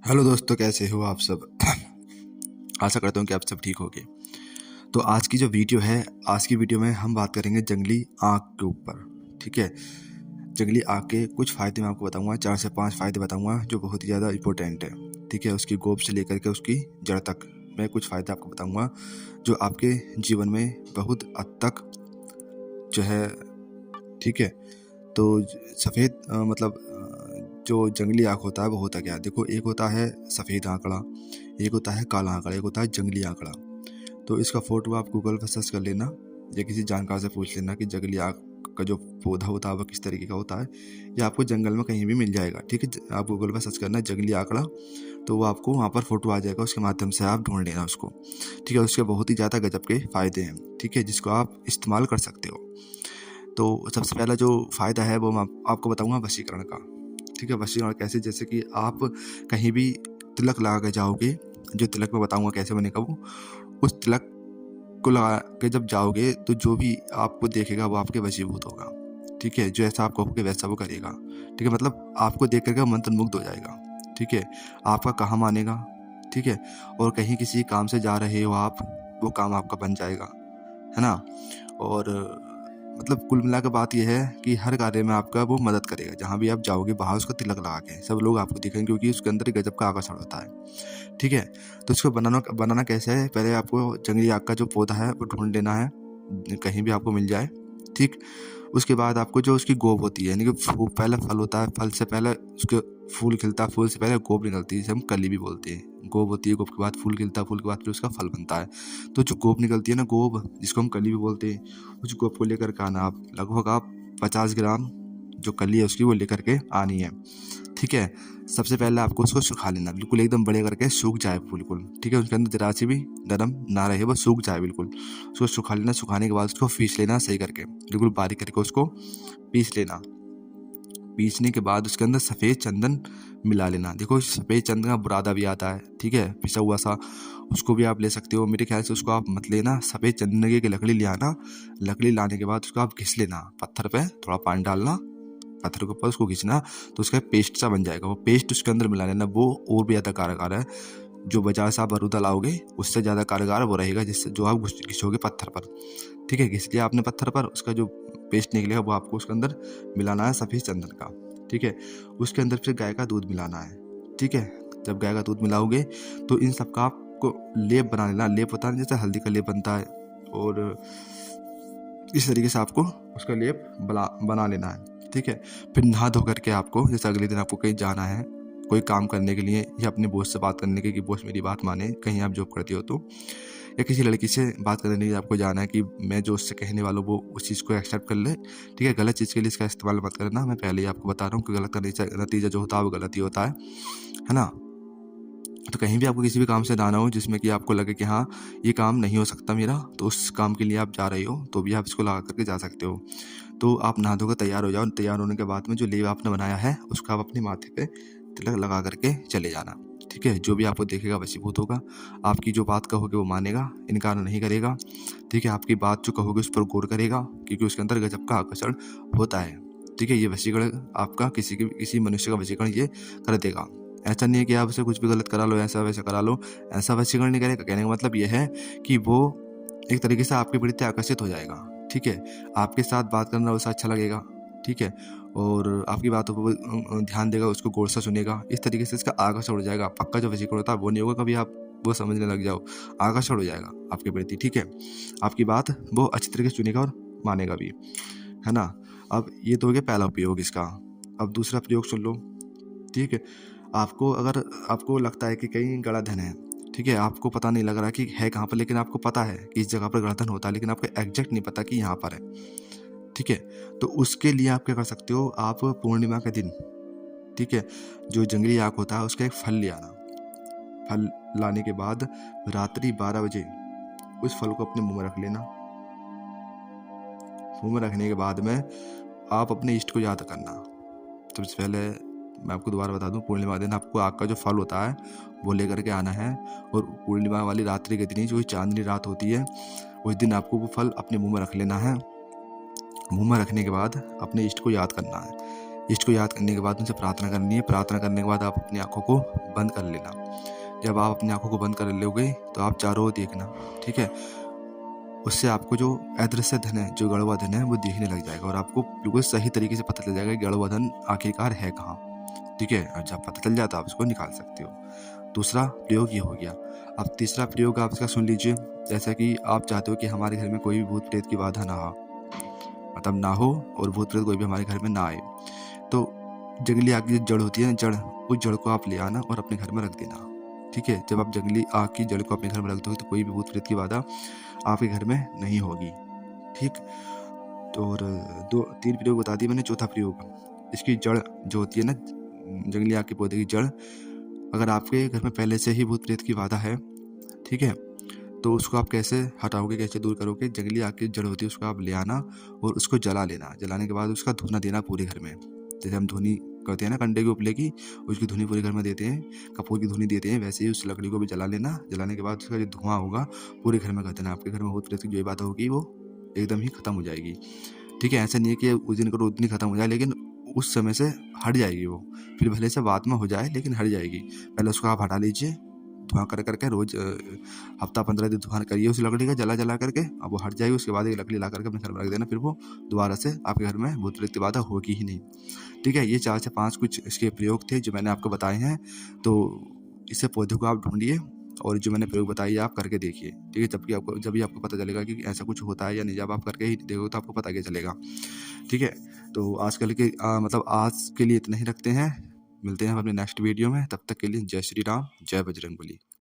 Hello दोस्तों, कैसे हो आप सब। आशा करता हूँ कि आप सब ठीक होंगे। तो आज की जो वीडियो है, आज की वीडियो में हम बात करेंगे जंगली आग के ऊपर। ठीक है, जंगली आग के कुछ फ़ायदे मैं आपको बताऊंगा, 4 से 5 फ़ायदे बताऊंगा जो बहुत ही ज़्यादा इंपॉर्टेंट है। ठीक है, उसकी गोप से लेकर के उसकी जड़ तक मैं कुछ फ़ायदे आपको बताऊंगा जो आपके जीवन में बहुत हद तक जो है। ठीक है, तो सफ़ेद जो जंगली आँख होता है वो होता क्या है। देखो, एक होता है सफ़ेद आंकड़ा, एक होता है काला आंकड़ा, एक होता है जंगली आंकड़ा। तो इसका फ़ोटो आप गूगल पर सर्च कर लेना या किसी जानकार से पूछ लेना कि जंगली आँख का जो पौधा होता है वह किस तरीके का होता है। या आपको जंगल में कहीं भी मिल जाएगा। ठीक है, आप गूगल पर सर्च करना जंगली आंकड़ा, तो वो आपको वहाँ पर फ़ोटो आ जाएगा, उसके माध्यम से आप ढूंढ लेना उसको। ठीक है, उसके बहुत ही ज़्यादा गजब के फ़ायदे हैं। ठीक है, जिसको आप इस्तेमाल कर सकते हो। तो सबसे पहला जो फ़ायदा है वो मैं आपको बताऊँगा वशीकरण का। ठीक है, वशीकरण कैसे, जैसे कि आप कहीं भी तिलक लगा के जाओगे, जो तिलक मैं बताऊँगा कैसे बनेगा वो, उस तिलक को लगा के जब जाओगे तो जो भी आपको देखेगा वो आपके वशीभूत होगा। ठीक है, जो ऐसा आप कहोगे वैसा वो करेगा। ठीक है, मतलब आपको देख करके मंत्रमुग्ध हो जाएगा। ठीक है, आपका कहा मानेगा। ठीक है, और कहीं किसी काम से जा रहे हो आप, वो काम आपका बन जाएगा, है ना। और मतलब कुल मिला के बात यह है कि हर कार्य में आपका वो मदद करेगा। जहाँ भी आप जाओगे बाहर उसका तिलक लगा के सब लोग आपको दिखेंगे, क्योंकि उसके अंदर एक गजब का आकर्षण होता है। ठीक है, तो इसको बनाना कैसे है। पहले आपको जंगली आग का जो पौधा है वो ढूंढ लेना है, कहीं भी आपको मिल जाए। ठीक, उसके बाद आपको जो उसकी गोब होती है, यानी कि पहले फल होता है, फल से पहले उसके फूल खिलता है, फूल से पहले गोब निकलती है, जिसे हम कली भी बोलते हैं। गोब होती है, गोब के बाद फूल खिलता है, फूल के बाद फिर उसका फल बनता है। तो जो गोब निकलती है ना, गोब जिसको हम कली भी बोलते हैं, उस गोब को लेकर के आना आप, लगभग आप 50 ग्राम जो कली है उसकी वो लेकर के आनी है। ठीक है, सबसे पहले आपको उसको सुखा लेना, बिल्कुल एकदम बड़े करके सूख जाए बिल्कुल। ठीक है, उसके अंदर जरा सी भी नरम ना रहे, वो सूख जाए बिल्कुल। उसको सुखा लेना, सुखाने के बाद उसको पीस लेना सही करके, बिल्कुल बारीक करके उसको पीस लेना। पीसने के बाद उसके अंदर सफ़ेद चंदन मिला लेना। देखो, सफ़ेद चंदन का बुरादा भी आता है। ठीक है, पिसा हुआ सा, उसको भी आप ले सकते हो। मेरे ख्याल से उसको आप मत लेना, सफ़ेद चंदन की एक लकड़ी ले आना। लकड़ी लाने के बाद उसको आप घिस लेना, पत्थर पे थोड़ा पानी डालना, पत्थर के ऊपर उसको घिसना, तो उसका पेस्ट सा बन जाएगा। वो पेस्ट उसके अंदर मिला लेना, वो और भी ज़्यादा कारगर है। जो बाजार से आप बरूदा लाओगे उससे ज़्यादा कारगर वो रहेगा, जिससे जो आप घिसोगे पत्थर पर। ठीक है, घिस लिया आपने पत्थर पर, उसका जो पेस्ट निकलेगा वो आपको उसके अंदर मिलाना है सफ़ेद चंदन का। ठीक है, उसके अंदर फिर गाय का दूध मिलाना है। ठीक है, जब गाय का दूध मिलाओगे तो इन सब का आपको लेप बना लेना। लेप होता है जैसे हल्दी का लेप बनता है, और इस तरीके से आपको उसका लेप बना लेना है। ठीक है, फिर नहा धो करके आपको, जैसे अगले दिन आपको कहीं जाना है कोई काम करने के लिए, या अपने बॉस से बात करने के कि बॉस मेरी बात माने, कहीं आप जॉब करती हो तो, या किसी लड़की से बात करने के लिए आपको जाना है कि मैं जो उससे कहने वाला हूँ वो उस चीज़ को एक्सेप्ट कर ले। ठीक है, गलत चीज़ के लिए इसका इस्तेमाल मत करना, मैं पहले ही आपको बता रहा हूँ कि गलत का नतीजा जो होता है वो गलत ही होता है ना। तो कहीं भी आपको किसी भी काम से जाना हो जिसमें कि आपको लगे कि हाँ ये काम नहीं हो सकता मेरा, तो उस काम के लिए आप जा रहे हो तो भी आप इसको लगा करके जा सकते हो। तो आप नहा धोकर तैयार हो जाओ। तैयार होने के बाद में जो लेप आपने बनाया है उसका आप अपने माथे पे तिलक लगा करके चले जाना। ठीक है, जो भी आपको देखेगा वशीभूत होगा। आपकी जो बात कहोगे वो मानेगा, इनकार नहीं करेगा। ठीक है, आपकी बात जो कहोगे उस पर गौर करेगा, क्योंकि उसके अंदर गजब का आकर्षण होता है। ठीक है, ये वशीकरण आपका किसी मनुष्य का वशीकरण ये कर देगा। ऐसा नहीं है कि आप उसे कुछ भी गलत करा लो, ऐसा वैसा करा लो, ऐसा वशीकरण नहीं करेगा। कहने का मतलब यह है कि वो एक तरीके से आपके प्रति आकर्षित हो जाएगा। ठीक है, आपके साथ बात करना उसे अच्छा लगेगा। ठीक है, और आपकी बातों पर ध्यान देगा, उसको गौर से सुनेगा। इस तरीके से इसका आकर्षण हो जाएगा। पक्का जो वशीकरण होता है वो नहीं होगा कभी आप वो समझने लग जाओ, आकर्षण हो जाएगा आपके प्रति। ठीक है, आपकी बात वो अच्छी तरीके से सुनेगा और मानेगा भी, है ना। अब ये तो हो गया पहला उपयोग इसका। अब दूसरा प्रयोग सुन लो। ठीक है, अगर आपको लगता है कि कहीं गड़ा धन है, ठीक है, आपको पता नहीं लग रहा कि है कहाँ पर, लेकिन आपको पता है कि इस जगह पर गड़ा धन होता है, लेकिन आपको एग्जैक्ट नहीं पता कि यहाँ पर है। ठीक है, तो उसके लिए आप क्या कर सकते हो, आप पूर्णिमा के दिन, ठीक है, जो जंगली आग होता है उसका एक फल ले आना। फल लाने के बाद रात्रि 12 बजे उस फल को अपने मुंह में रख लेना। मुंह में रखने के बाद में आप अपने इष्ट को याद करना। सबसे पहले मैं आपको दोबारा बता दूं, पूर्णिमा दिन आपको आग का जो फल होता है वो लेकर के आना है, और पूर्णिमा वाली रात्रि के दिन ही जो चांदनी रात होती है उस दिन आपको वो फल अपने मुंह में रख लेना है। मुंह में रखने के बाद अपने इष्ट को याद करना है। इष्ट को याद करने के बाद उनसे प्रार्थना करनी है। प्रार्थना करने के बाद आप अपनी आँखों को बंद कर लेना। जब आप अपनी आँखों को बंद कर लोगे तो आप चारों ओर देखना, ठीक है। उससे आपको जो अदृश्य धन है, जो गड़बड़ धन है, वो दिखने लग जाएगा और आपको बिल्कुल सही तरीके से पता चल जाएगा कि गड़बड़ धन आखिरकार है कहाँ, ठीक है। और जब पता चल जाता है आप उसको निकाल सकते हो। दूसरा प्रयोग ये हो गया। अब तीसरा प्रयोग आप इसका सुन लीजिए। जैसा कि आप चाहते हो कि हमारे घर में कोई भी भूत प्रेत की बाधा ना हो, मतलब ना हो, और भूत प्रेत कोई भी हमारे घर में ना आए, तो जंगली आग की जो जड़ होती है ना, जड़, उस जड़ को आप ले आना और अपने घर में रख देना, ठीक है। जब आप जंगली आग की जड़ को अपने घर में रख दोगे तो कोई भी भूत प्रेत की बाधा आपके घर में नहीं होगी, ठीक। तो और 2-3 प्रयोग बता दिए मैंने। चौथा प्रयोग, इसकी जड़ जो होती है ना, जंगली आग के पौधे की जड़, अगर आपके घर में पहले से ही भूत प्रेत की बाधा है, ठीक है, तो उसको आप कैसे हटाओगे, कैसे दूर करोगे? जंगली आग की जड़ होती है, उसको आप ले आना और उसको जला लेना। जलाने के बाद उसका धुआं देना पूरे घर में। जैसे हम धुनी करते हैं ना कंडे के उपले की, उसकी धुनी पूरे घर में देते हैं, कपूर की धुनी देते हैं, वैसे ही उस लकड़ी को भी जला लेना। जलाने के बाद उसका जो धुआं होगा पूरे घर में कर देना। आपके घर में भूत प्रेत की जो बात होगी वो एकदम ही खत्म हो जाएगी, ठीक है। ऐसा नहीं है कि उस दिन करो उतनी खत्म हो जाए, लेकिन उस समय से हट जाएगी वो। फिर भले से बाद में हो जाए लेकिन हट जाएगी। पहले उसको आप हटा लीजिए, धुआं कर करके रोज हफ्ता 15 दिन धुआं करिए उस लकड़ी का, जला करके। अब वो हट जाएगी, उसके बाद एक लकड़ी ला करके अपने घर में रख देना। फिर वो दोबारा से आपके घर में भूत प्रेत की बाधा होगी ही नहीं, ठीक है। ये 4 से 5 कुछ इसके प्रयोग थे जो मैंने आपको बताए हैं। तो इससे पौधे को आप ढूंढिए और जो मैंने प्रयोग बताई आप करके देखिए, ठीक है। जब भी आपको पता चलेगा कि ऐसा कुछ होता है या नहीं, जब आप करके ही देखोगे तो आपको पता क्या चलेगा, ठीक है। तो आजकल के मतलब आज के लिए इतना ही रखते हैं। मिलते हैं हम अपने नेक्स्ट वीडियो में। तब तक के लिए जय श्री राम, जय बजरंगबली।